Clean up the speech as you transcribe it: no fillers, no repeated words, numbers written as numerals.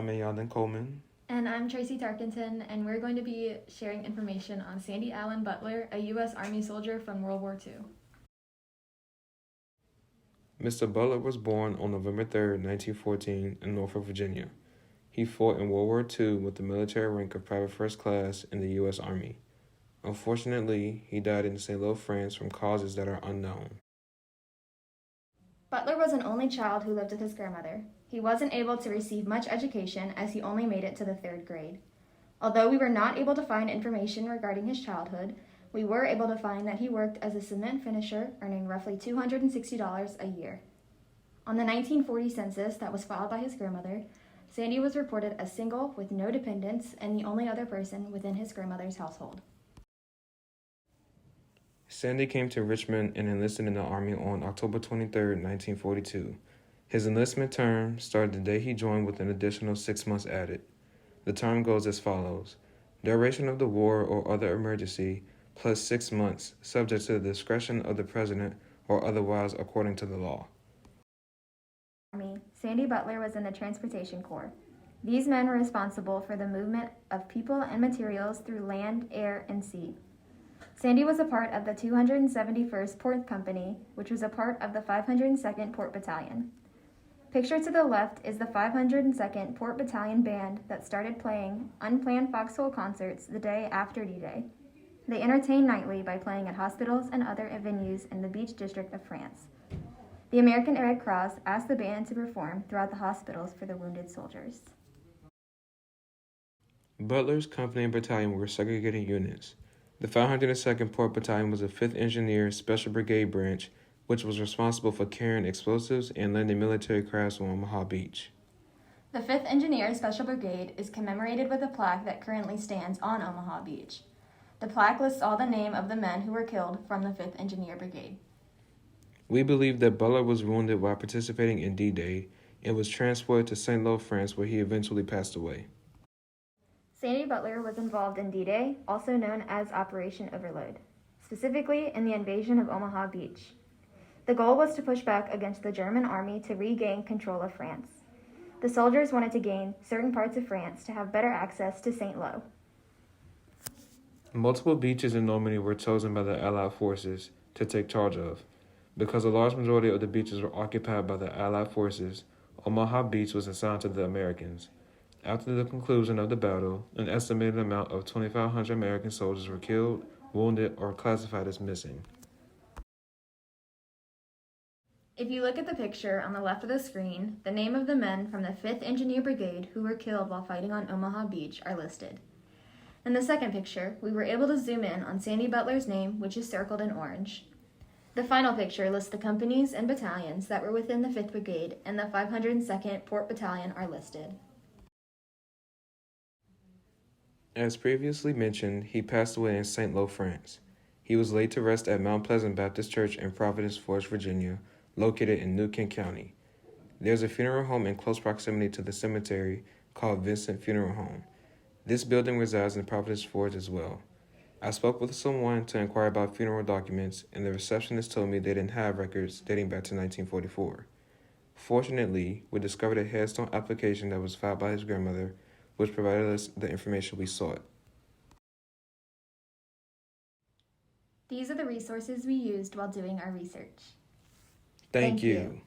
I'm Ayonden Coleman. And I'm Tracy Tarkenton, and we're going to be sharing information on Sandy Allen Butler, a U.S. Army soldier from World War II. Mr. Butler was born on November 3rd, 1914, in Norfolk, Virginia. He fought in World War II with the military rank of Private First Class in the U.S. Army. Unfortunately, he died in St. Louis, France from causes that are unknown. Butler was an only child who lived with his grandmother. He wasn't able to receive much education as he only made it to the 3rd grade. Although we were not able to find information regarding his childhood, we were able to find that he worked as a cement finisher, earning roughly $260 a year. On the 1940 census that was filed by his grandmother, Sandy was reported as single with no dependents and the only other person within his grandmother's household. Sandy came to Richmond and enlisted in the Army on October 23, 1942. His enlistment term started the day he joined with an additional 6 months added. The term goes as follows: duration of the war or other emergency, plus 6 months, subject to the discretion of the President or otherwise according to the law. Sandy Butler was in the Transportation Corps. These men were responsible for the movement of people and materials through land, air, and sea. Sandy was a part of the 271st Port Company, which was a part of the 502nd Port Battalion. Pictured to the left is the 502nd Port Battalion Band that started playing unplanned foxhole concerts the day after D-Day. They entertained nightly by playing at hospitals and other venues in the Beach District of France. The American Red Cross asked the band to perform throughout the hospitals for the wounded soldiers. Butler's company and battalion were segregated units. The 502nd Port Battalion was a 5th Engineer Special Brigade branch, which was responsible for carrying explosives and landing military crafts on Omaha Beach. The 5th Engineer Special Brigade is commemorated with a plaque that currently stands on Omaha Beach. The plaque lists all the names of the men who were killed from the 5th Engineer Brigade. We believe that Butler was wounded while participating in D-Day and was transported to St. Louis, France, where he eventually passed away. Sandy Butler was involved in D-Day, also known as Operation Overlord, specifically in the invasion of Omaha Beach. The goal was to push back against the German army to regain control of France. The soldiers wanted to gain certain parts of France to have better access to St. Louis. Multiple beaches in Normandy were chosen by the Allied forces to take charge of. Because a large majority of the beaches were occupied by the Allied forces, Omaha Beach was assigned to the Americans. After the conclusion of the battle, an estimated amount of 2,500 American soldiers were killed, wounded, or classified as missing. If you look at the picture on the left of the screen, the name of the men from the 5th Engineer Brigade who were killed while fighting on Omaha Beach are listed. In the second picture, we were able to zoom in on Sandy Butler's name, which is circled in orange. The final picture lists the companies and battalions that were within the 5th Brigade, and the 502nd Port Battalion are listed. As previously mentioned, he passed away in St. Louis, France. He was laid to rest at Mount Pleasant Baptist Church in Providence Forge, Virginia, located in New Kent County. There's a funeral home in close proximity to the cemetery called Vincent Funeral Home. This building resides in Providence Forge as well. I spoke with someone to inquire about funeral documents, and the receptionist told me they didn't have records dating back to 1944. Fortunately, we discovered a headstone application that was filed by his grandmother, which provided us the information we sought. These are the resources we used while doing our research. Thank you.